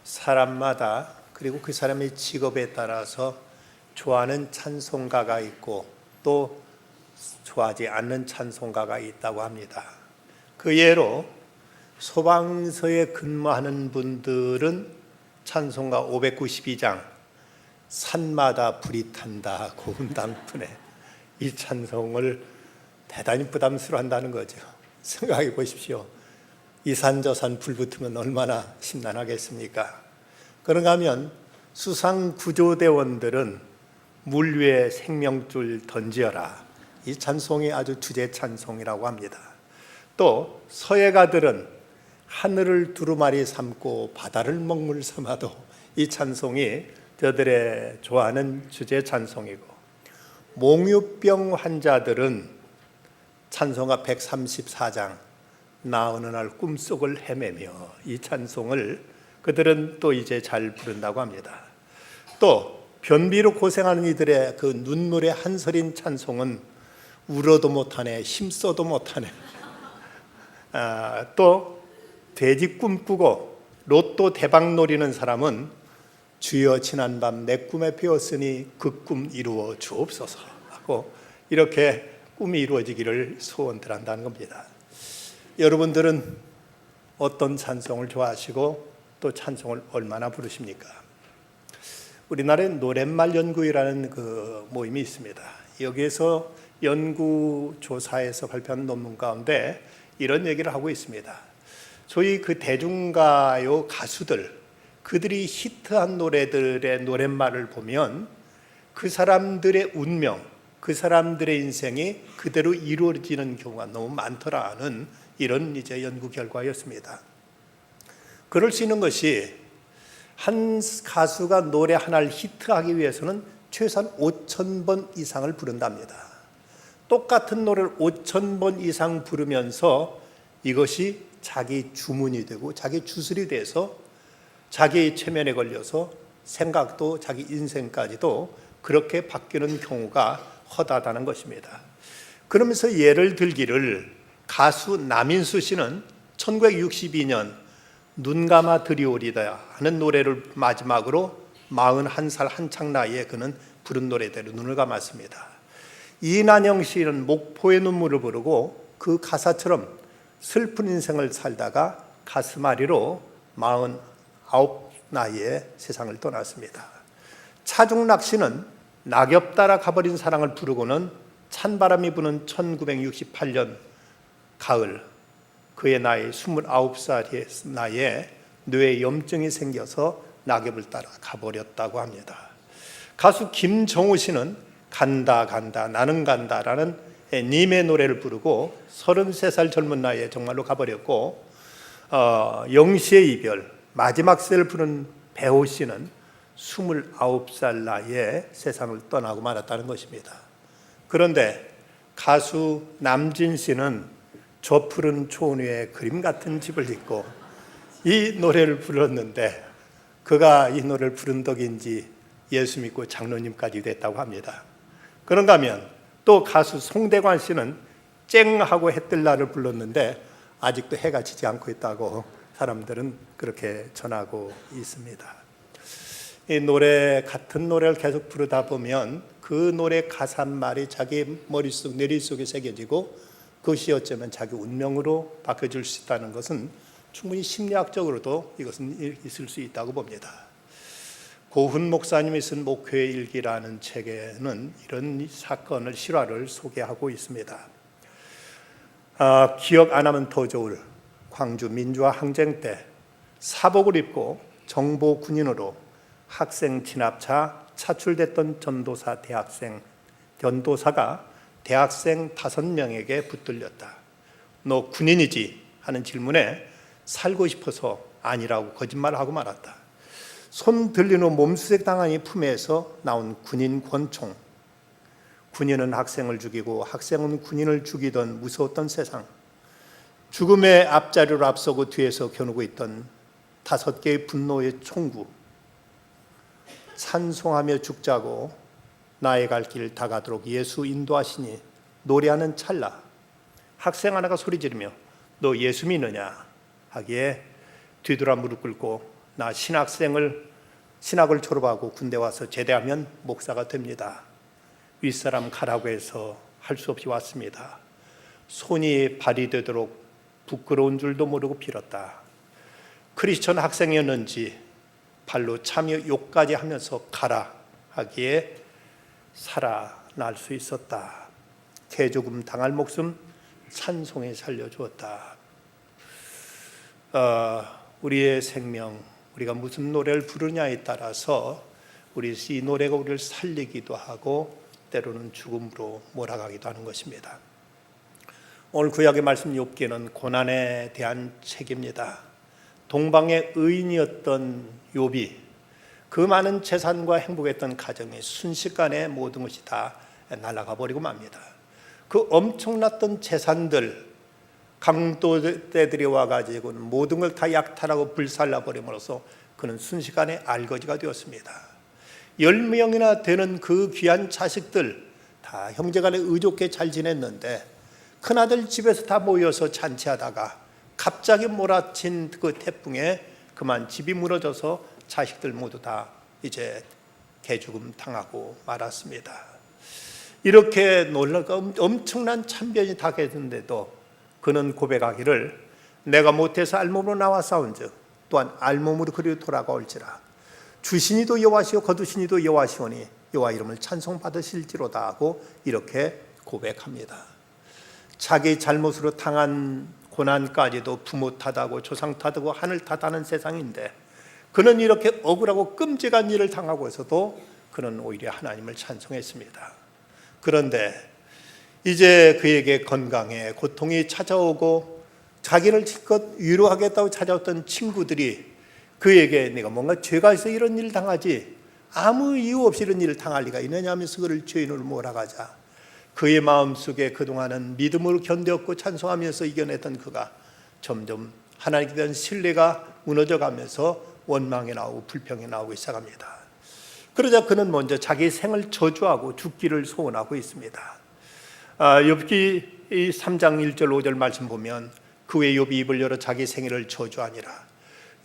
사람마다 그리고 그 사람의 직업에 따라서 좋아하는 찬송가가 있고 또 좋아하지 않는 찬송가가 있다고 합니다. 그 예로 소방서에 근무하는 분들은 찬송가 592장 산마다 불이 탄다 고운 단풍에, 이 찬송을 대단히 부담스러워한다는 거죠. 생각해 보십시오. 이 산 저 산 불 붙으면 얼마나 심란하겠습니까? 그런가 하면 수상구조대원들은 물 위에 생명줄 던지어라, 이 찬송이 아주 주제 찬송이라고 합니다. 또 서예가들은 하늘을 두루마리 삼고 바다를 먹물 삼아도, 이 찬송이 저들의 좋아하는 주제 찬송이고, 몽유병 환자들은 찬송가 134장 나 어느 날 꿈속을 헤매며, 이 찬송을 그들은 또 이제 잘 부른다고 합니다. 또 변비로 고생하는 이들의 그 눈물의 한서린 찬송은 울어도 못하네, 힘써도 못하네. 또 돼지 꿈꾸고 로또 대박 노리는 사람은 주여 지난밤 내 꿈에 배웠으니 그 꿈 이루어 주옵소서 하고, 이렇게 꿈이 이루어지기를 소원들 한다는 겁니다. 여러분들은 어떤 찬송을 좋아하시고 또 찬송을 얼마나 부르십니까? 우리나라에 노랫말 연구회라는 그 모임이 있습니다. 여기에서 연구조사에서 발표한 논문 가운데 이런 얘기를 하고 있습니다. 소위 그 대중가요 가수들, 그들이 히트한 노래들의 노랫말을 보면 그 사람들의 운명, 그 사람들의 인생이 그대로 이루어지는 경우가 너무 많더라는 이런 이제 연구 결과였습니다. 그럴 수 있는 것이, 한 가수가 노래 하나를 히트하기 위해서는 최소한 5,000번 이상을 부른답니다. 똑같은 노래를 5,000번 이상 부르면서 이것이 자기 주문이 되고 자기 주술이 돼서 자기 체면에 걸려서 생각도 자기 인생까지도 그렇게 바뀌는 경우가 허다하다는 것입니다. 그러면서 예를 들기를, 가수 남인수 씨는 1962년 눈 감아 들이오리다 하는 노래를 마지막으로 41살 한창 나이에 그는 부른 노래대로 눈을 감았습니다. 이난영 씨는 목포의 눈물을 부르고 그 가사처럼 슬픈 인생을 살다가 가슴앓이로 49 나이에 세상을 떠났습니다. 차중락 씨는 낙엽 따라 가버린 사랑을 부르고는 찬바람이 부는 1968년 가을, 그의 나이 29살의 나이에 뇌에 염증이 생겨서 낙엽을 따라 가버렸다고 합니다. 가수 김정우 씨는 간다 간다 나는 간다라는 님의 노래를 부르고 33살 젊은 나이에 정말로 가버렸고, 영시의 이별 마지막 시를 부른 배호 씨는 29살 나이에 세상을 떠나고 말았다는 것입니다. 그런데 가수 남진 씨는 저 푸른 초원 위에 그림 같은 집을 짓고 이 노래를 불렀는데, 그가 이 노래를 부른 덕인지 예수 믿고 장로님까지 됐다고 합니다. 그런가 하면 또 가수 송대관 씨는 쨍하고 해 뜰 날을 불렀는데 아직도 해가 지지 않고 있다고 사람들은 그렇게 전하고 있습니다. 이 노래, 같은 노래를 계속 부르다 보면 그 노래 가사말이 자기 머릿속, 뇌리속에 새겨지고 그것이 어쩌면 자기 운명으로 바뀌어질 수 있다는 것은 충분히 심리학적으로도 이것은 있을 수 있다고 봅니다. 고훈 목사님이 쓴 목회의 일기라는 책에는 이런 사건을, 실화를 소개하고 있습니다. 기억 안 하면 더 좋을 광주 민주화 항쟁 때 사복을 입고 정보 군인으로 학생 진압차 차출됐던 전도사가 대학생 5명에게 붙들렸다. 너 군인이지? 하는 질문에 살고 싶어서 아니라고 거짓말을 하고 말았다. 손 들린 후 몸수색 당한 이 품에서 나온 군인 권총. 군인은 학생을 죽이고 학생은 군인을 죽이던 무서웠던 세상. 죽음의 앞자리로 앞서고 뒤에서 겨누고 있던 5개의 분노의 총구. 찬송하며 죽자고 나의 갈 길 다가도록 예수 인도하시니 노래하는 찰나 학생 하나가 소리 지르며 너 예수 믿느냐 하기에 뒤돌아 무릎 꿇고 나 신학을 졸업하고 군대 와서 제대하면 목사가 됩니다. 윗사람 가라고 해서 할 수 없이 왔습니다. 손이 발이 되도록 부끄러운 줄도 모르고 빌었다. 크리스천 학생이었는지 발로 참여 욕까지 하면서 가라 하기에 살아날 수 있었다. 개조금 당할 목숨 찬송에 살려주었다. 우리의 생명, 우리가 무슨 노래를 부르냐에 따라서 이 노래가 우리를 살리기도 하고 때로는 죽음으로 몰아가기도 하는 것입니다. 오늘 구약의 말씀 욥기는 고난에 대한 책입니다. 동방의 의인이었던 욥이 그 많은 재산과 행복했던 가정이 순식간에 모든 것이 다 날아가 버리고 맙니다. 그 엄청났던 재산들, 강도떼들이 와가지고 모든 걸 다 약탈하고 불살라 버림으로써 그는 순식간에 알거지가 되었습니다. 10명이나 되는 그 귀한 자식들 다 형제간에 의좋게 잘 지냈는데 큰아들 집에서 다 모여서 잔치하다가 갑자기 몰아친 그 태풍에 그만 집이 무너져서 자식들 모두 다 이제 개죽음 당하고 말았습니다. 이렇게 놀라고 엄청난 참변이 당했는데도 그는 고백하기를 내가 못해서 알몸으로 나와 싸운즉 또한 알몸으로 그리로 돌아가올지라 주시니도 여호와시오 거두시니도 여호와시오니 여호와 이름을 찬송받으실지로다 하고 이렇게 고백합니다. 자기 잘못으로 당한 고난까지도 부모 탓하고 조상 탓하고 하늘 탓하는 세상인데 그는 이렇게 억울하고 끔찍한 일을 당하고서도 그는 오히려 하나님을 찬송했습니다. 그런데 이제 그에게 건강에 고통이 찾아오고 자기를 실컷 위로하겠다고 찾아왔던 친구들이 그에게 내가 뭔가 죄가 있어 이런 일을 당하지 아무 이유 없이 이런 일을 당할 리가 있느냐 하면서 그를 죄인으로 몰아가자 그의 마음속에 그동안은 믿음으로 견뎠고 찬송하면서 이겨냈던 그가 점점 하나님께 대한 신뢰가 무너져가면서 원망이 나오고 불평이 나오기 시작합니다. 그러자 그는 먼저 자기 생을 저주하고 죽기를 소원하고 있습니다. 욥기 3장 1절 5절 말씀 보면 그 후에 욥이 입을 열어 자기 생일을 저주하니라.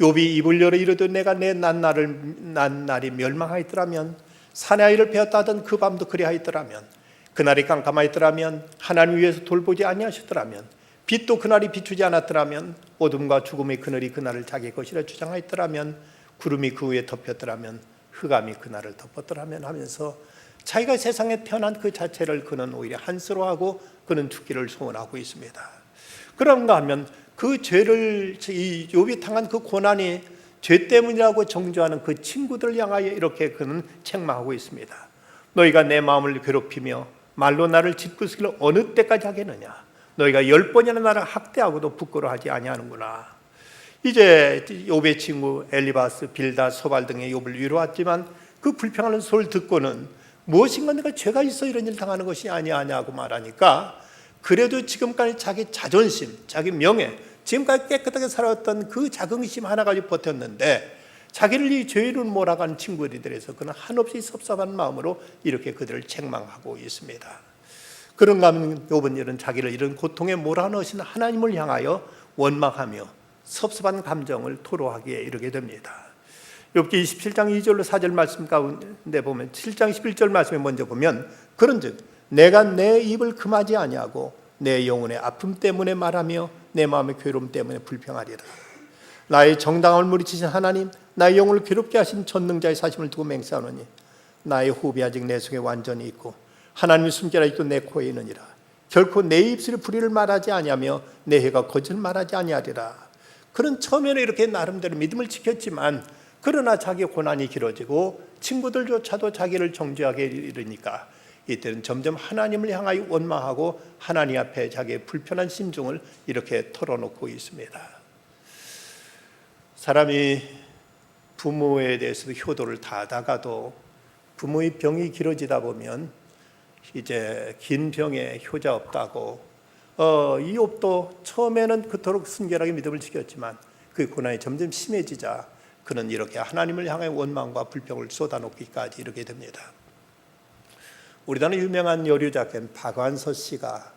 욥이 입을 열어 이르되 내가 내 날이 멸망하였더라면 사내 아이를 베었다 하던 그 밤도 그리하였더라면 그날이 깜깜하였더라면 하나님 위에서 돌보지 아니하셨더라면 빛도 그날이 비추지 않았더라면 어둠과 죽음의 그늘이 그날을 자기 것이라 주장하였더라면 구름이 그 위에 덮였더라면 흑암이 그날을 덮었더라면 하면서 자기가 세상에 태어난 그 자체를 그는 오히려 한스러워하고 그는 죽기를 소원하고 있습니다. 그런가 하면 그 죄를 이 욥이 당한 그 고난이 죄 때문이라고 정죄하는 그 친구들을 향하여 이렇게 그는 책망하고 있습니다. 너희가 내 마음을 괴롭히며 말로 나를 짓부수기를 어느 때까지 하겠느냐. 너희가 10번이나 나를 학대하고도 부끄러워하지 아니하는구나. 이제 욥의 친구 엘리바스, 빌다, 소발 등의 욥을 위로했지만 그 불평하는 소리를 듣고는 무엇인가 내가 죄가 있어 이런 일 당하는 것이 아니하냐고 말하니까 그래도 지금까지 자기 자존심, 자기 명예, 지금까지 깨끗하게 살아왔던 그 자긍심 하나 가지고 버텼는데 자기를 이 죄인으로 몰아간 친구들에서 그는 한없이 섭섭한 마음으로 이렇게 그들을 책망하고 있습니다. 그런가 하면 욥은 이런 자기를 이런 고통에 몰아넣으신 하나님을 향하여 원망하며 섭섭한 감정을 토로하기에 이르게 됩니다. 욥기 27장 2절로 4절 말씀 가운데 보면 7장 11절 말씀에 먼저 보면 그런즉 내가 내 입을 금하지 아니하고 내 영혼의 아픔 때문에 말하며 내 마음의 괴로움 때문에 불평하리라. 나의 정당함을 물리치신 하나님, 나의 영혼을 괴롭게 하신 전능자의 사심을 두고 맹세하노니 나의 호흡이 아직 내 속에 완전히 있고 하나님의 숨결이 아직도 내 코에 있느니라. 결코 내 입술이 불의를 말하지 아니하며 내 혀가 거짓을 말하지 아니하리라. 그는 처음에는 이렇게 나름대로 믿음을 지켰지만 그러나 자기 고난이 길어지고 친구들조차도 자기를 정죄하게 이르니까 이때는 점점 하나님을 향하여 원망하고 하나님 앞에 자기의 불편한 심중을 이렇게 털어놓고 있습니다. 사람이 부모에 대해서도 효도를 다하다가도 부모의 병이 길어지다 보면 이제 긴 병에 효자 없다고 이 욥도 처음에는 그토록 순결하게 믿음을 지켰지만 그 고난이 점점 심해지자 그는 이렇게 하나님을 향해 원망과 불평을 쏟아놓기까지 이르게 됩니다. 우리나라 유명한 여류 작가인 박완서 씨가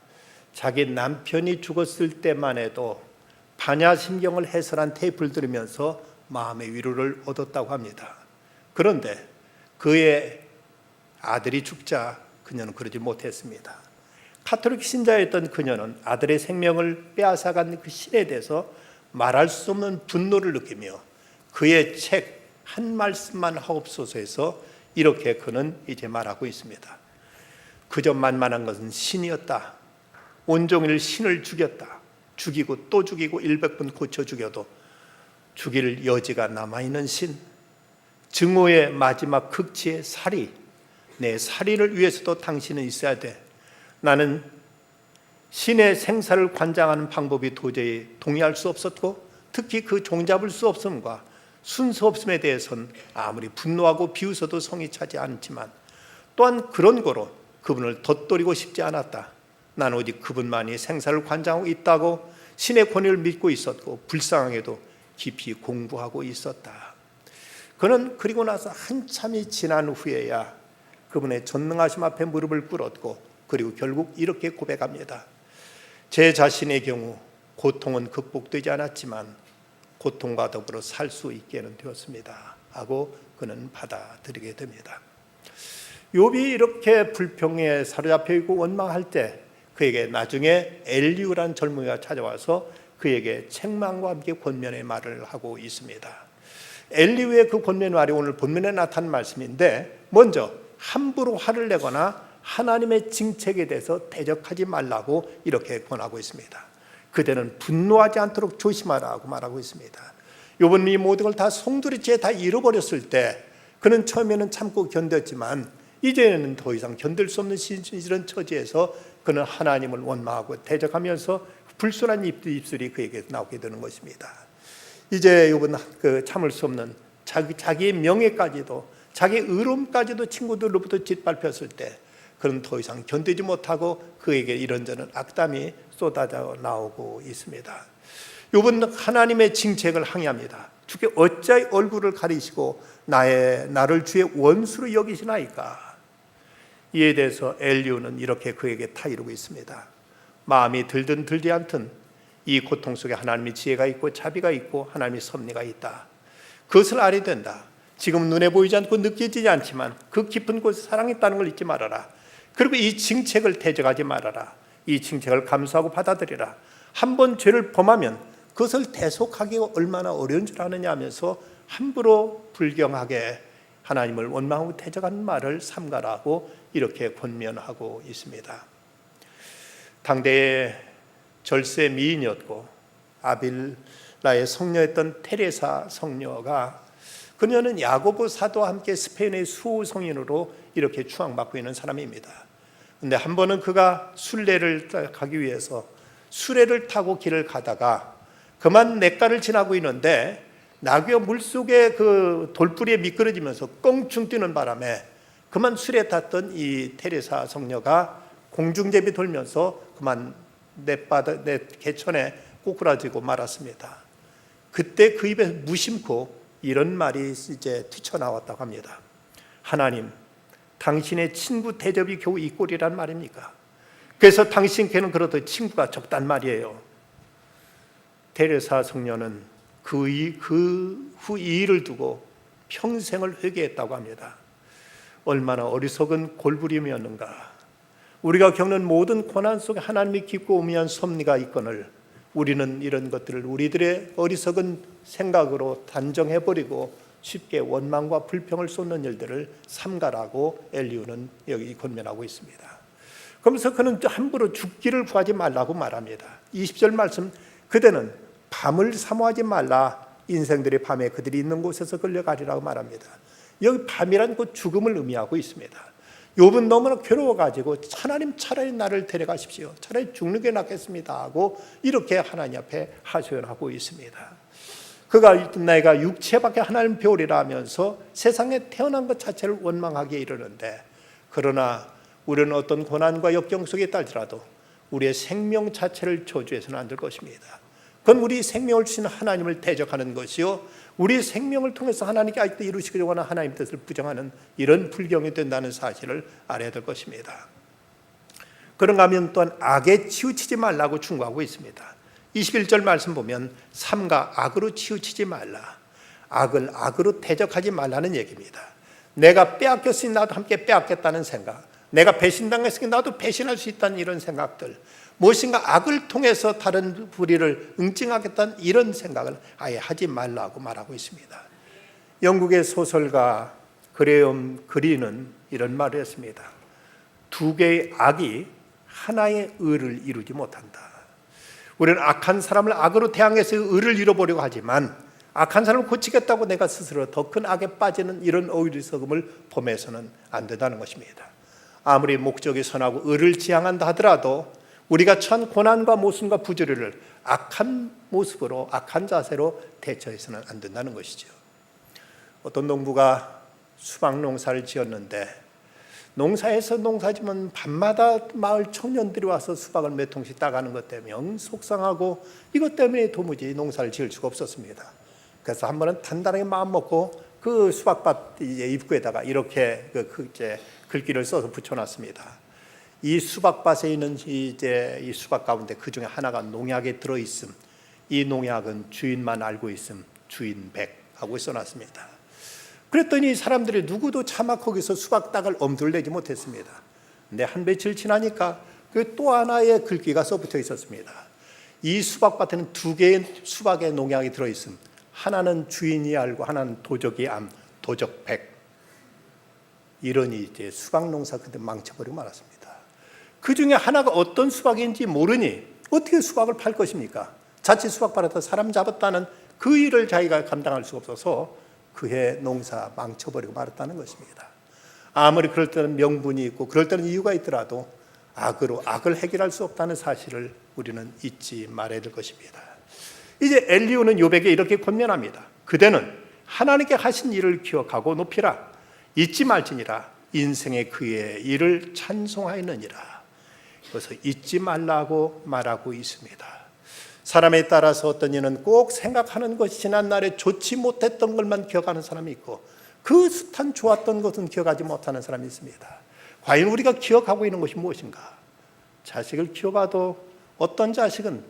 자기 남편이 죽었을 때만 해도 반야심경을 해설한 테이프를 들으면서 마음의 위로를 얻었다고 합니다. 그런데 그의 아들이 죽자 그녀는 그러지 못했습니다. 가톨릭 신자였던 그녀는 아들의 생명을 빼앗아간 그 신에 대해서 말할 수 없는 분노를 느끼며 그의 책 한 말씀만 하옵소서에서 이렇게 그는 이제 말하고 있습니다. 그저 만만한 것은 신이었다. 온종일 신을 죽였다. 죽이고 또 죽이고 100번 고쳐 죽여도 죽일 여지가 남아있는 신. 증오의 마지막 극치의 살이, 내 살이를 위해서도 당신은 있어야 돼. 나는 신의 생사를 관장하는 방법이 도저히 동의할 수 없었고 특히 그 종잡을 수 없음과 순서 없음에 대해서는 아무리 분노하고 비웃어도 성이 차지 않지만 또한 그런 거로 그분을 덧돌이고 싶지 않았다. 난 오직 그분만이 생사를 관장하고 있다고 신의 권위를 믿고 있었고 불쌍하게도 깊이 공부하고 있었다. 그는 그리고 나서 한참이 지난 후에야 그분의 전능하심 앞에 무릎을 꿇었고 그리고 결국 이렇게 고백합니다. 제 자신의 경우 고통은 극복되지 않았지만 고통과 더불어 살 수 있게는 되었습니다 하고 그는 받아들이게 됩니다. 욥이 이렇게 불평에 사로잡혀 있고 원망할 때 그에게 나중에 엘리후라는 젊은이가 찾아와서 그에게 책망과 함께 권면의 말을 하고 있습니다. 엘리후의 그 권면의 말이 오늘 본문에 나타난 말씀인데 먼저 함부로 화를 내거나 하나님의 징책에 대해서 대적하지 말라고 이렇게 권하고 있습니다. 그대는 분노하지 않도록 조심하라고 말하고 있습니다. 욥은 이 모든 걸 다 송두리째 다 잃어버렸을 때 그는 처음에는 참고 견뎠지만 이제는 더 이상 견딜 수 없는 이런 처지에서 그는 하나님을 원망하고 대적하면서 불순한 입술이 그에게 나오게 되는 것입니다. 이제 욥은 그 참을 수 없는 자기의 명예까지도 자기의 의로움까지도 친구들로부터 짓밟혔을 때 그는 더 이상 견디지 못하고 그에게 이런저런 악담이 쏟아져 나오고 있습니다. 욥은 하나님의 징책을 항의합니다. 주께 어찌하여 얼굴을 가리시고 나를 주의 원수로 여기시나이까. 이에 대해서 엘리후는 이렇게 그에게 타이르고 있습니다. 마음이 들든 들지 않든 이 고통 속에 하나님의 지혜가 있고 자비가 있고 하나님의 섭리가 있다. 그것을 알아야 된다. 지금 눈에 보이지 않고 느껴지지 않지만 그 깊은 곳에 사랑이 있다는 걸 잊지 말아라. 그리고 이 징책을 대적하지 말아라. 이 징책을 감수하고 받아들이라. 한번 죄를 범하면 그것을 대속하기가 얼마나 어려운 줄 아느냐 하면서 함부로 불경하게 하나님을 원망하고 대적하는 말을 삼가라고 이렇게 권면하고 있습니다. 당대의 절세 미인이었고 아빌라의 성녀였던 테레사 성녀가 그녀는 야고보 사도와 함께 스페인의 수호 성인으로 이렇게 추앙받고 있는 사람입니다. 그런데 한 번은 그가 순례를 가기 위해서 수레를 타고 길을 가다가 그만 냇가를 지나고 있는데 나귀가 물속에 그 돌뿌리에 미끄러지면서 껑충 뛰는 바람에 그만 수레 탔던 이 테레사 성녀가 공중제비 돌면서 그만 내 개천에 꼬꾸라지고 말았습니다. 그때 그 입에서 무심코 이런 말이 이제 튀쳐나왔다고 합니다. 하나님, 당신의 친구 대접이 겨우 이 꼴이란 말입니까? 그래서 당신께는 그래도 친구가 적단 말이에요. 테레사 성녀는 그 후 이 일을 두고 평생을 회개했다고 합니다. 얼마나 어리석은 골부림이었는가. 우리가 겪는 모든 고난 속에 하나님이 깊고 오묘한 섭리가 있거늘 우리는 이런 것들을 우리들의 어리석은 생각으로 단정해버리고 쉽게 원망과 불평을 쏟는 일들을 삼가라고 엘리후는 여기 권면하고 있습니다. 그러면서 그는 함부로 죽기를 구하지 말라고 말합니다. 20절 말씀, 그대는 밤을 사모하지 말라. 인생들의 밤에 그들이 있는 곳에서 끌려가리라고 말합니다. 여기 밤이란 곧 죽음을 의미하고 있습니다. 욥은 너무나 괴로워가지고 하나님 차라리 나를 데려가십시오. 차라리 죽는 게 낫겠습니다 하고 이렇게 하나님 앞에 하소연하고 있습니다. 그가 내가 육체밖에 하나님 배우리라 하면서 세상에 태어난 것 자체를 원망하기에 이르는데 그러나 우리는 어떤 고난과 역경 속에 있다지라도 우리의 생명 자체를 저주해서는 안 될 것입니다. 그건 우리 생명을 주시는 하나님을 대적하는 것이요 우리 생명을 통해서 하나님께 아직도 이루시기를 원하는 하나님의 뜻을 부정하는 이런 불경이 된다는 사실을 알아야 될 것입니다. 그런가 하면 또한 악에 치우치지 말라고 충고하고 있습니다. 21절 말씀 보면 삼가 악으로 치우치지 말라. 악을 악으로 대적하지 말라는 얘기입니다. 내가 빼앗겼으니 나도 함께 빼앗겠다는 생각, 내가 배신당했으니 나도 배신할 수 있다는 이런 생각들, 무엇인가 악을 통해서 다른 불의를 응징하겠다는 이런 생각을 아예 하지 말라고 말하고 있습니다. 영국의 소설가 그레엄 그린은 이런 말을 했습니다. 두 개의 악이 하나의 의를 이루지 못한다. 우리는 악한 사람을 악으로 대항해서 의를 이뤄보려고 하지만 악한 사람을 고치겠다고 내가 스스로 더 큰 악에 빠지는 이런 어리석음을 범해서는 안 된다는 것입니다. 아무리 목적이 선하고 의를 지향한다 하더라도 우리가 처한 고난과 모순과 부조리를 악한 모습으로, 악한 자세로 대처해서는 안 된다는 것이죠. 어떤 농부가 수박 농사를 지었는데 농사에서 농사지면 밤마다 마을 청년들이 와서 수박을 몇 통씩 따가는 것 때문에 영 속상하고 이것 때문에 도무지 농사를 지을 수가 없었습니다. 그래서 한 번은 단단하게 마음 먹고 그 수박밭 입구에다가 이렇게 이제 글귀를 써서 붙여놨습니다. 이 수박밭에 있는 이 수박 가운데 그 중에 하나가 농약에 들어 있음. 이 농약은 주인만 알고 있음. 주인 백 하고 써놨습니다. 그랬더니 사람들이 누구도 차마 거기서 수박 딱을 엄두를 내지 못했습니다. 근데 한 며칠 지나니까 그 또 하나의 글귀가 써붙어 있었습니다. 이 수박밭에는 두 개의 수박의 농약이 들어 있음. 하나는 주인이 알고 하나는 도적이 암. 도적 백. 이러니 이제 수박 농사 그때 망쳐버리고 말았습니다. 그 중에 하나가 어떤 수박인지 모르니 어떻게 수박을 팔 것입니까? 자칫 수박밭에서 사람 잡았다는 그 일을 자기가 감당할 수 없어서 그해 농사 망쳐버리고 말았다는 것입니다. 아무리 그럴 때는 명분이 있고 그럴 때는 이유가 있더라도 악으로 악을 해결할 수 없다는 사실을 우리는 잊지 말아야 될 것입니다. 이제 엘리후는 욥에게 이렇게 권면합니다. 그대는 하나님께 하신 일을 기억하고 높이라. 잊지 말지니라. 인생의 그의 일을 찬송하였느니라. 그래서 잊지 말라고 말하고 있습니다. 사람에 따라서 어떤 이는 꼭 생각하는 것이 지난날에 좋지 못했던 것만 기억하는 사람이 있고 그 숱한 좋았던 것은 기억하지 못하는 사람이 있습니다. 과연 우리가 기억하고 있는 것이 무엇인가? 자식을 키워봐도 어떤 자식은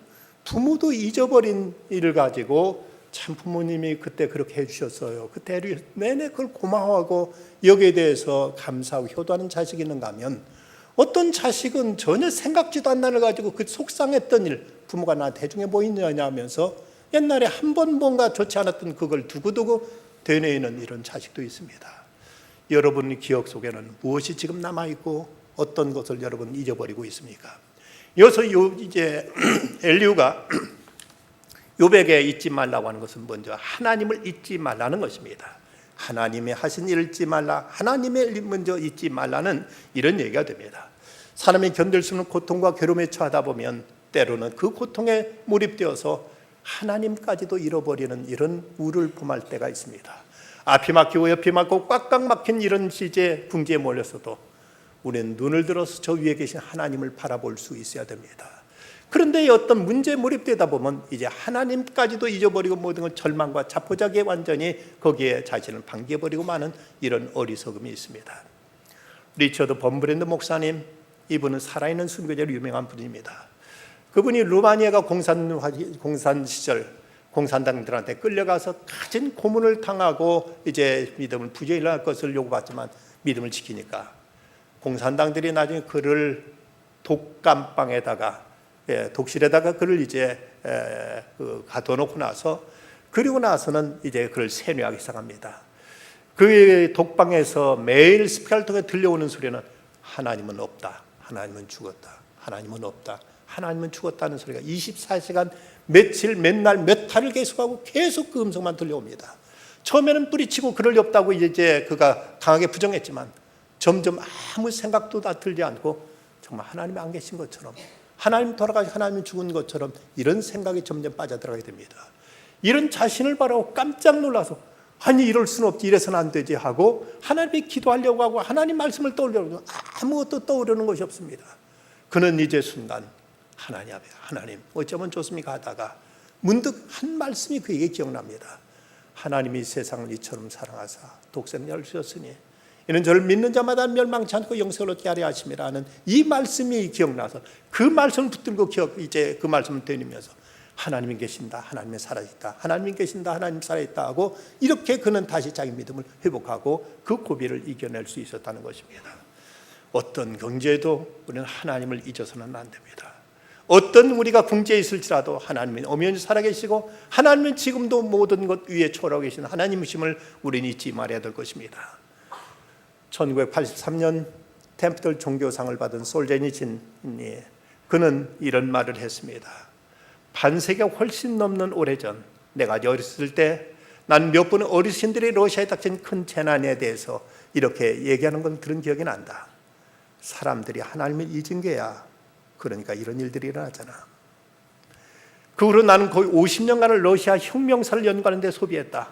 부모도 잊어버린 일을 가지고 참 부모님이 그때 그렇게 해주셨어요. 그때 내내 그걸 고마워하고 여기에 대해서 감사하고 효도하는 자식이 있는가 하면 어떤 자식은 전혀 생각지도 않는 일을 가지고 그 속상했던 일 부모가 나한테 해중해 보이느냐 하면서 옛날에 한 번 뭔가 좋지 않았던 그걸 두고두고 되뇌이는 이런 자식도 있습니다. 여러분 기억 속에는 무엇이 지금 남아있고 어떤 것을 여러분 잊어버리고 있습니까? 여기서 이제 엘리후가 욥에게 잊지 말라고 하는 것은 먼저 하나님을 잊지 말라는 것입니다. 하나님의 하신 일을 잊지 말라, 하나님의 일 먼저 잊지 말라는 이런 얘기가 됩니다. 사람이 견딜 수 없는 고통과 괴로움에 처하다 보면 때로는 그 고통에 몰입되어서 하나님까지도 잃어버리는 이런 우를 범할 때가 있습니다. 앞이 막히고 옆이 막히고 꽉꽉 막힌 이런 시제 궁지에 몰렸어도 우리는 눈을 들어서 저 위에 계신 하나님을 바라볼 수 있어야 됩니다. 그런데 어떤 문제에 몰입되다 보면 이제 하나님까지도 잊어버리고 모든 걸 절망과 자포자기에 완전히 거기에 자신을 방기해버리고 마는 이런 어리석음이 있습니다. 리처드 범브랜드 목사님, 이분은 살아있는 순교자로 유명한 분입니다. 그분이 루마니아가 공산 시절 공산당들한테 끌려가서 가진 고문을 당하고 이제 믿음을 부정할 것을 요구받지만 믿음을 지키니까 공산당들이 나중에 그를 독감방에다가 독실에다가 그를 이제 가둬놓고 나서 그리고 나서는 이제 그를 세뇌하기 시작합니다. 그 독방에서 매일 스피커를 통해 들려오는 소리는 하나님은 없다, 하나님은 죽었다, 하나님은 없다, 하나님은 죽었다는 소리가 24시간 며칠 맨날 몇 달을 계속하고 계속 그 음성만 들려옵니다. 처음에는 뿌리치고 그럴 리 없다고 이제 그가 강하게 부정했지만 점점 아무 생각도 다 들지 않고 정말 하나님이 안 계신 것처럼, 하나님 돌아가시고 하나님이 죽은 것처럼 이런 생각이 점점 빠져들어가게 됩니다. 이런 자신을 바라고 깜짝 놀라서 아니 이럴 수는 없지, 이래서는 안 되지 하고 하나님이 기도하려고 하고 하나님 말씀을 떠올려고 하고 아무것도 떠오르는 것이 없습니다. 그는 이제 순간 하나님 앞에 하나님 어쩌면 좋습니까 하다가 문득 한 말씀이 그에게 기억납니다. 하나님이 세상을 이처럼 사랑하사 독생자를 주셨으니 이는 저를 믿는 자마다 멸망치 않고 영생을 얻게 하려 하심이라는 이 말씀이 기억나서 그 말씀을 붙들고 이제 그 말씀을 되뇌면서 하나님이 계신다, 하나님이 살아있다, 하나님이 계신다, 하나님 살아있다 하고 이렇게 그는 다시 자기 믿음을 회복하고 그 고비를 이겨낼 수 있었다는 것입니다. 어떤 경제에도 우리는 하나님을 잊어서는 안 됩니다. 어떤 우리가 궁지에 있을지라도 하나님은 엄연히 살아계시고 하나님은 지금도 모든 것 위에 초월하고 계신 하나님이심을 우리는 잊지 말아야 될 것입니다. 1983년 템플 종교상을 받은 솔제니친이 그는 이런 말을 했습니다. 반세기가 훨씬 넘는 오래전 내가 어렸을 때 난 몇 번 어르신들이 러시아에 닥친 큰 재난에 대해서 이렇게 얘기하는 건 그런 기억이 난다. 사람들이 하나님을 잊은 게야. 그러니까 이런 일들이 일어나잖아. 그 후로 나는 거의 50년간을 러시아 혁명사를 연구하는 데 소비했다.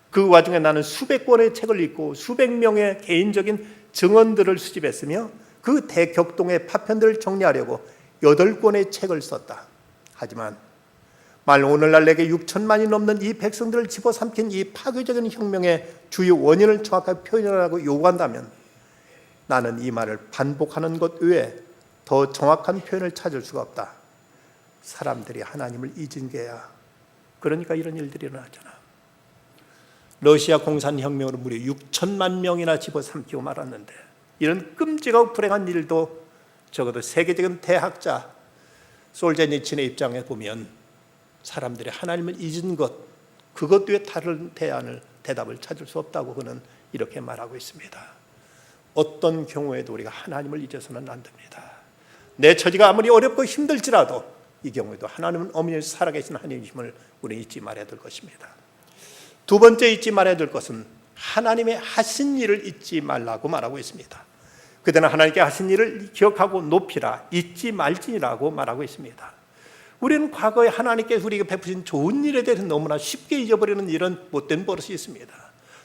그 와중에 나는 수백 권의 책을 읽고 수백 명의 개인적인 증언들을 수집했으며 그 대격동의 파편들을 정리하려고 8권의 책을 썼다. 하지만 오늘날 내게 6천만이 넘는 이 백성들을 집어삼킨 이 파괴적인 혁명의 주요 원인을 정확하게 표현하라고 요구한다면 나는 이 말을 반복하는 것 외에 더 정확한 표현을 찾을 수가 없다. 사람들이 하나님을 잊은 게야. 그러니까 이런 일들이 일어나잖아. 러시아 공산혁명으로 무려 6천만 명이나 집어삼키고 말았는데 이런 끔찍하고 불행한 일도 적어도 세계적인 대학자 솔제니친의 입장에 보면 사람들이 하나님을 잊은 것, 그것 외에 다른 대답을 찾을 수 없다고 그는 이렇게 말하고 있습니다. 어떤 경우에도 우리가 하나님을 잊어서는 안 됩니다. 내 처지가 아무리 어렵고 힘들지라도 이 경우에도 하나님은 엄연히 살아계신 하나님이심을 우리는 잊지 말아야 될 것입니다. 두 번째 잊지 말아야 될 것은 하나님의 하신 일을 잊지 말라고 말하고 있습니다. 그대는 하나님께 하신 일을 기억하고 높이라, 잊지 말지니라고 말하고 있습니다. 우리는 과거에 하나님께서 우리에게 베푸신 좋은 일에 대해서 너무나 쉽게 잊어버리는 이런 못된 버릇이 있습니다.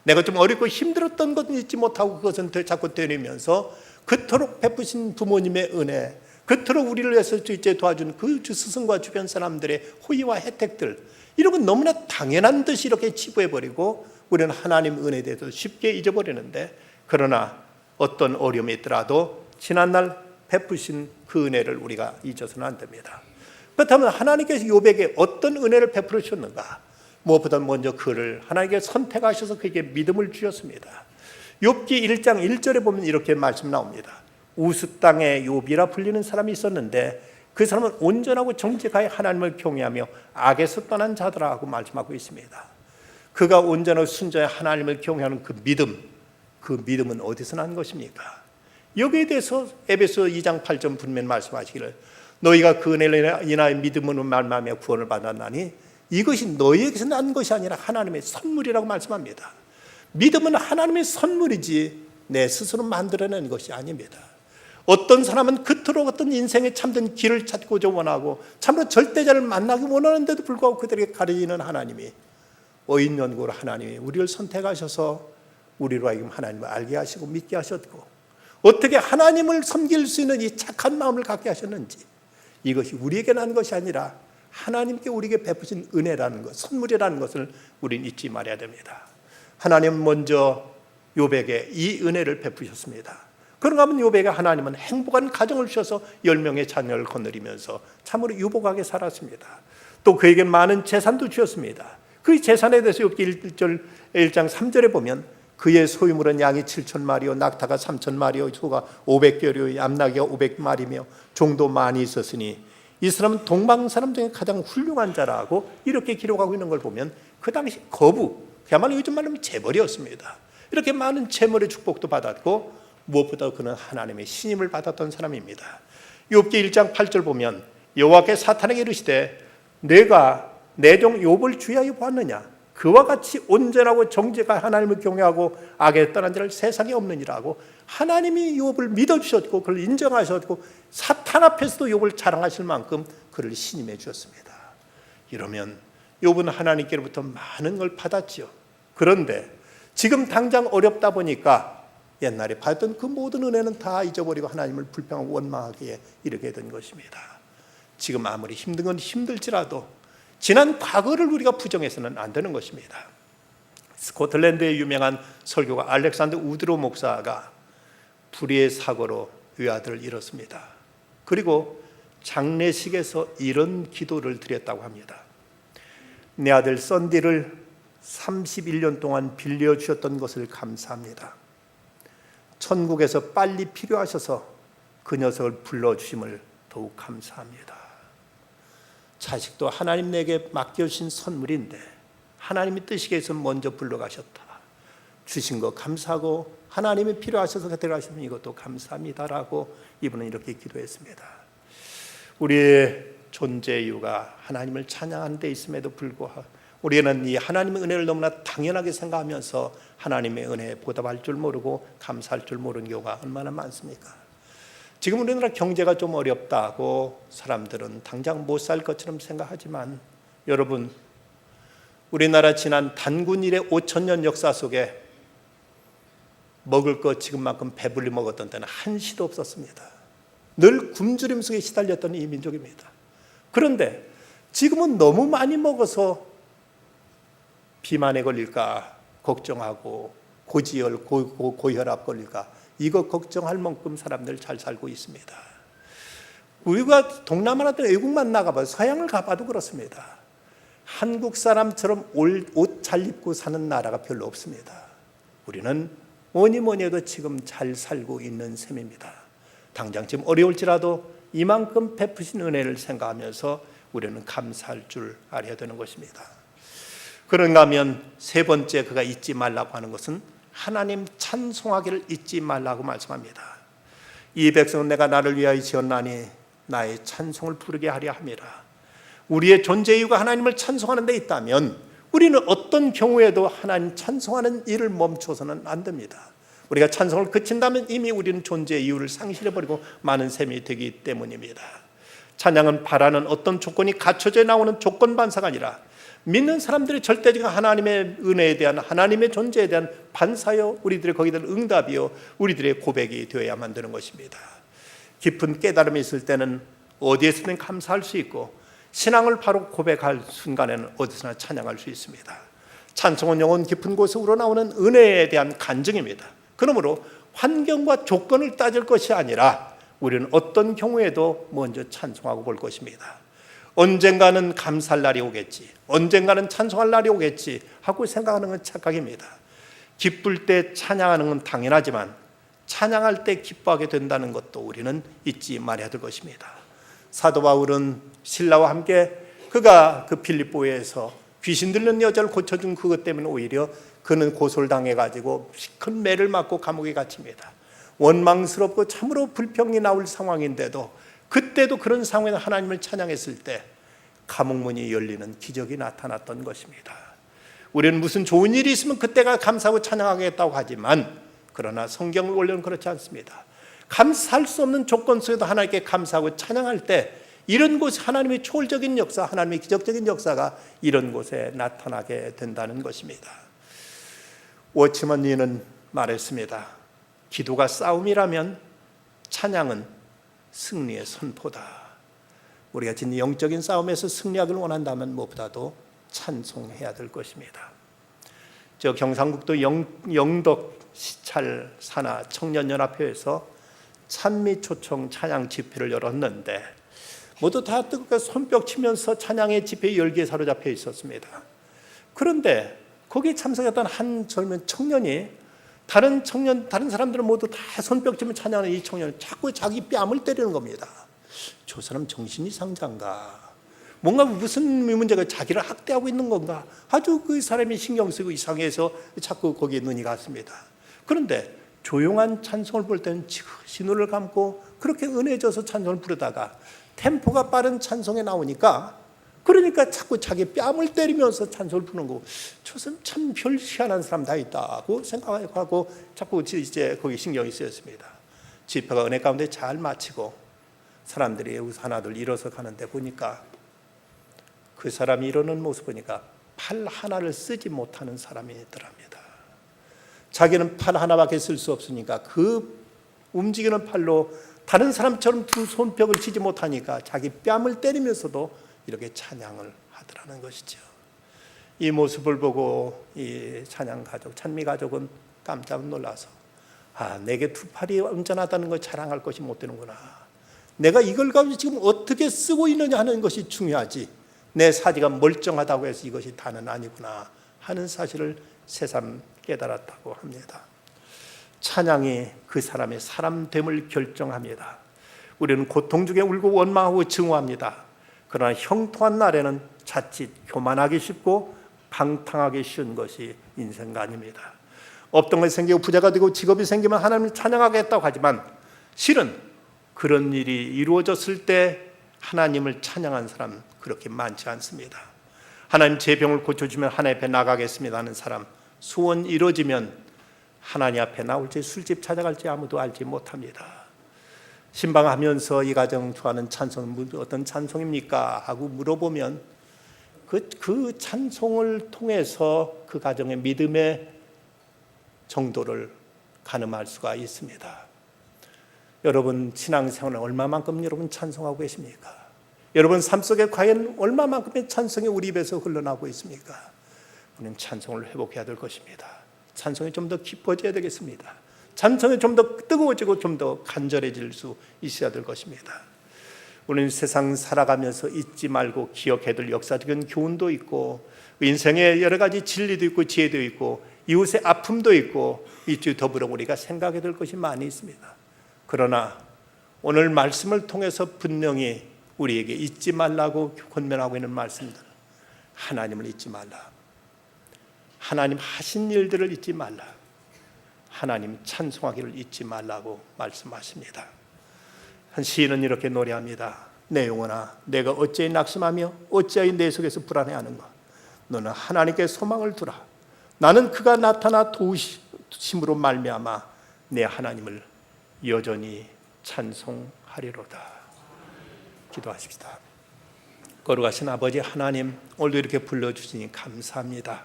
내가 좀 어렵고 힘들었던 것은 잊지 못하고 그것은 자꾸 되뇌면서 그토록 베푸신 부모님의 은혜, 그토록 우리를 위해서 이제 도와준 그 스승과 주변 사람들의 호의와 혜택들, 이런 건 너무나 당연한 듯이 이렇게 치부해버리고 우리는 하나님 은혜에 대해서 쉽게 잊어버리는데, 그러나 어떤 어려움이 있더라도 지난날 베푸신 그 은혜를 우리가 잊어서는 안 됩니다. 그렇다면 하나님께서 욥에게 어떤 은혜를 베풀어 주셨는가? 무엇보다 먼저 그를 하나님께 선택하셔서 그에게 믿음을 주셨습니다. 욥기 1장 1절에 보면 이렇게 말씀 나옵니다. 우스 땅에 욥이라 불리는 사람이 있었는데 그 사람은 온전하고 정직하여 하나님을 경외하며 악에서 떠난 자더라고 말씀하고 있습니다. 그가 온전하고 순전히 하나님을 경외하는 그 믿음은 어디서 난 것입니까? 여기에 대해서 에베소 2장 8절 분명히 말씀하시기를 너희가 그 은혜를 인하여 믿음으로 말미암아 구원을 받았나니 이것이 너희에게서 난 것이 아니라 하나님의 선물이라고 말씀합니다. 믿음은 하나님의 선물이지 내 스스로 만들어낸 것이 아닙니다. 어떤 사람은 그토록 어떤 인생의 참된 길을 찾고자 원하고 참으로 절대자를 만나기 원하는데도 불구하고 그들에게 가르치는 하나님이 어인연고로 하나님이 우리를 선택하셔서 우리로 하여금 하나님을 알게 하시고 믿게 하셨고 어떻게 하나님을 섬길 수 있는 이 착한 마음을 갖게 하셨는지, 이것이 우리에게 난 것이 아니라 하나님께 우리에게 베푸신 은혜라는 것, 선물이라는 것을 우리는 잊지 말아야 됩니다. 하나님은 먼저 욥에게 이 은혜를 베푸셨습니다. 그런가 하면 욥에게 하나님은 행복한 가정을 주셔서 10명의 자녀를 거느리면서 참으로 유복하게 살았습니다. 또 그에게 많은 재산도 주셨습니다. 그 재산에 대해서 욥기 1장 3절에 보면 그의 소유물은 양이 7,000마리요 낙타가 3,000마리요 소가 500개요 얌나귀가 500마리며 종도 많이 있었으니 이 사람은 동방 사람 중에 가장 훌륭한 자라고 이렇게 기록하고 있는 걸 보면 그 당시 거부, 그야말로 요즘 말로 하면 재벌이었습니다. 이렇게 많은 재물의 축복도 받았고 무엇보다 그는 하나님의 신임을 받았던 사람입니다. 욥기 1장 8절 보면 여호와께서 사탄에게 이르시되 내가 내 종 욥을 주의하여 보았느냐? 그와 같이 온전하고 정직한 하나님을 경외하고 악에 떠난 자를 세상에 없느니라고 하나님이 욥을 믿어주셨고 그를 인정하셨고 사탄 앞에서도 욥을 자랑하실 만큼 그를 신임해 주셨습니다. 이러면 욥은 하나님께로부터 많은 걸 받았지요. 그런데 지금 당장 어렵다 보니까 옛날에 받았던 그 모든 은혜는 다 잊어버리고 하나님을 불평하고 원망하기에 이르게 된 것입니다. 지금 아무리 힘든 건 힘들지라도 지난 과거를 우리가 부정해서는 안 되는 것입니다. 스코틀랜드의 유명한 설교가 알렉산더 우드로 목사가 불의의 사고로 외아들을 잃었습니다. 그리고 장례식에서 이런 기도를 드렸다고 합니다. 내 아들 썬디를 31년 동안 빌려주셨던 것을 감사합니다. 천국에서 빨리 필요하셔서 그 녀석을 불러주심을 더욱 감사합니다. 자식도 하나님 내게 맡겨주신 선물인데 하나님이 뜻이겠어 먼저 불러가셨다. 주신 거 감사하고 하나님이 필요하셔서 데려가시면 이것도 감사합니다라고 이분은 이렇게 기도했습니다. 우리의 존재 이유가 하나님을 찬양하는 데 있음에도 불구하고 우리는 이 하나님의 은혜를 너무나 당연하게 생각하면서 하나님의 은혜에 보답할 줄 모르고 감사할 줄 모르는 경우가 얼마나 많습니까? 지금 우리나라 경제가 좀 어렵다고 사람들은 당장 못 살 것처럼 생각하지만 여러분, 우리나라 지난 단군 이래 5,000년 역사 속에 먹을 것 지금만큼 배불리 먹었던 때는 한시도 없었습니다. 늘 굶주림 속에 시달렸던 이 민족입니다. 그런데 지금은 너무 많이 먹어서 비만에 걸릴까 걱정하고 고지혈, 고혈압 걸릴까 이거 걱정할 만큼 사람들 잘 살고 있습니다. 우리가 동남아나 외국만 나가봐도 서양을 가봐도 그렇습니다. 한국 사람처럼 옷 잘 입고 사는 나라가 별로 없습니다. 우리는 뭐니 해도 지금 잘 살고 있는 셈입니다. 당장 지금 어려울지라도 이만큼 베푸신 은혜를 생각하면서 우리는 감사할 줄 알아야 되는 것입니다. 그런가 하면 세 번째 그가 잊지 말라고 하는 것은 하나님 찬송하기를 잊지 말라고 말씀합니다. 이 백성은 내가 나를 위하여 지었나니 나의 찬송을 부르게 하려 함이라. 우리의 존재 이유가 하나님을 찬송하는 데 있다면 우리는 어떤 경우에도 하나님 찬송하는 일을 멈춰서는 안 됩니다. 우리가 찬송을 그친다면 이미 우리는 존재 이유를 상실해버리고 많은 셈이 되기 때문입니다. 찬양은 바라는 어떤 조건이 갖춰져 나오는 조건 반사가 아니라 믿는 사람들이 절대적인 하나님의 은혜에 대한 하나님의 존재에 대한 반사요, 우리들의 거기에 대한 응답이요, 우리들의 고백이 되어야만 되는 것입니다. 깊은 깨달음이 있을 때는 어디에서든 감사할 수 있고 신앙을 바로 고백할 순간에는 어디서나 찬양할 수 있습니다. 찬송은 영혼 깊은 곳에 우러나오는 은혜에 대한 간증입니다. 그러므로 환경과 조건을 따질 것이 아니라 우리는 어떤 경우에도 먼저 찬송하고 볼 것입니다. 언젠가는 감사할 날이 오겠지, 언젠가는 찬송할 날이 오겠지 하고 생각하는 건 착각입니다. 기쁠 때 찬양하는 건 당연하지만 찬양할 때 기뻐하게 된다는 것도 우리는 잊지 말아야 될 것입니다. 사도 바울은 신라와 함께 그가 그 빌립보에서 귀신 들린 여자를 고쳐준 그것 때문에 오히려 그는 고소를 당해가지고 큰 매를 맞고 감옥에 갇힙니다. 원망스럽고 참으로 불평이 나올 상황인데도 그때도 그런 상황에서 하나님을 찬양했을 때 감옥문이 열리는 기적이 나타났던 것입니다. 우리는 무슨 좋은 일이 있으면 그때가 감사하고 찬양하겠다고 하지만 그러나 성경을 원래는 그렇지 않습니다. 감사할 수 없는 조건 속에도 하나님께 감사하고 찬양할 때 이런 곳에 하나님의 초월적인 역사, 하나님의 기적적인 역사가 이런 곳에 나타나게 된다는 것입니다. 워치먼 리는 말했습니다. 기도가 싸움이라면 찬양은 승리의 선포다. 우리가 진짜 영적인 싸움에서 승리하기를 원한다면 무엇보다도 찬송해야 될 것입니다. 저 경상북도 영덕 시찰 산하 청년연합회에서 찬미 초청 찬양 집회를 열었는데 모두 다 뜨겁게 손뼉 치면서 찬양의 집회 열기에 사로잡혀 있었습니다. 그런데 거기에 참석했던 한 젊은 청년이 다른 사람들은 모두 다 손뼉 치며 찬양하는 이 청년은 자꾸 자기 뺨을 때리는 겁니다. 저 사람 정신이 상자인가? 뭔가 무슨 문제가 자기를 학대하고 있는 건가? 아주 그 사람이 신경 쓰고 이상해서 자꾸 거기에 눈이 갔습니다. 그런데 조용한 찬송을 볼 때는 지그시 눈을 감고 그렇게 은혜져서 찬송을 부르다가 템포가 빠른 찬송에 나오니까 그러니까 자꾸 자기 뺨을 때리면서 찬송을 부르는 거고 저 사람 참 별 희한한 사람 다 있다고 생각하고 자꾸 이제 거기 신경이 쓰였습니다. 집회가 은혜 가운데 잘 마치고 사람들이 여기서 하나둘 일어서 가는데 보니까 그 사람이 이러는 모습 보니까 팔 하나를 쓰지 못하는 사람이더랍니다. 자기는 팔 하나밖에 쓸 수 없으니까 그 움직이는 팔로 다른 사람처럼 두 손뼉을 치지 못하니까 자기 뺨을 때리면서도 이렇게 찬양을 하더라는 것이죠. 이 모습을 보고 이 찬양 가족, 찬미 가족은 깜짝 놀라서 내게 두 팔이 온전하다는 걸 자랑할 것이 못 되는구나. 내가 이걸 가지고 지금 어떻게 쓰고 있느냐 하는 것이 중요하지. 내 사지가 멀쩡하다고 해서 이것이 다는 아니구나 하는 사실을 새삼 깨달았다고 합니다. 찬양이 그 사람의 사람됨을 결정합니다. 우리는 고통 중에 울고 원망하고 증오합니다. 그러나 형통한 날에는 자칫 교만하기 쉽고 방탕하기 쉬운 것이 인생관입니다. 없던 것이 생기고 부자가 되고 직업이 생기면 하나님을 찬양하겠다고 하지만 실은 그런 일이 이루어졌을 때 하나님을 찬양한 사람 그렇게 많지 않습니다. 하나님 제 병을 고쳐주면 하나님 앞에 나가겠습니다 하는 사람, 소원 이루어지면 하나님 앞에 나올지 술집 찾아갈지 아무도 알지 못합니다. 신방하면서 이 가정 좋아하는 찬송은 어떤 찬송입니까? 하고 물어보면 그 찬송을 통해서 그 가정의 믿음의 정도를 가늠할 수가 있습니다. 여러분 신앙생활은 얼마만큼 여러분 찬송하고 계십니까? 여러분 삶 속에 과연 얼마만큼의 찬송이 우리 입에서 흘러나오고 있습니까? 우리는 찬송을 회복해야 될 것입니다. 찬송이 좀 더 깊어져야 되겠습니다. 찬송이 좀 더 뜨거워지고 좀 더 간절해질 수 있어야 될 것입니다. 우리는 세상 살아가면서 잊지 말고 기억해야 될 역사적인 교훈도 있고 인생의 여러 가지 진리도 있고 지혜도 있고 이웃의 아픔도 있고 이주 더불어 우리가 생각해야 될 것이 많이 있습니다. 그러나 오늘 말씀을 통해서 분명히 우리에게 잊지 말라고 권면하고 있는 말씀들, 하나님을 잊지 말라, 하나님 하신 일들을 잊지 말라, 하나님 찬송하기를 잊지 말라고 말씀하십니다. 한 시인은 이렇게 노래합니다. 내 영혼아 내가 어찌 낙심하며 어찌하여 내 속에서 불안해하는가. 너는 하나님께 소망을 두라. 나는 그가 나타나 도우심으로 말미암아 내 하나님을 여전히 찬송하리로다. 기도하십시다. 거룩하신 아버지 하나님, 오늘도 이렇게 불러주시니 감사합니다.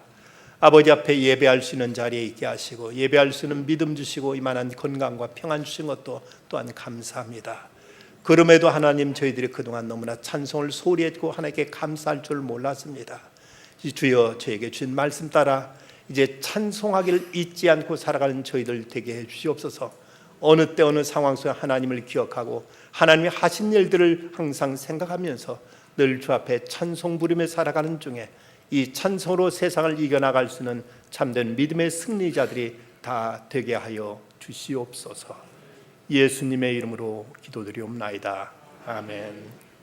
아버지 앞에 예배할 수 있는 자리에 있게 하시고 예배할 수 있는 믿음 주시고 이만한 건강과 평안 주신 것도 또한 감사합니다. 그럼에도 하나님 저희들이 그동안 너무나 찬송을 소홀히 했고 하나님께 감사할 줄 몰랐습니다. 주여 저에게 주신 말씀 따라 이제 찬송하기를 잊지 않고 살아가는 저희들 되게 해 주시옵소서. 어느 때 어느 상황 속에 하나님을 기억하고 하나님이 하신 일들을 항상 생각하면서 늘 주 앞에 찬송 부르며 살아가는 중에 이 찬송으로 세상을 이겨나갈 수 있는 참된 믿음의 승리자들이 다 되게 하여 주시옵소서. 예수님의 이름으로 기도드리옵나이다. 아멘.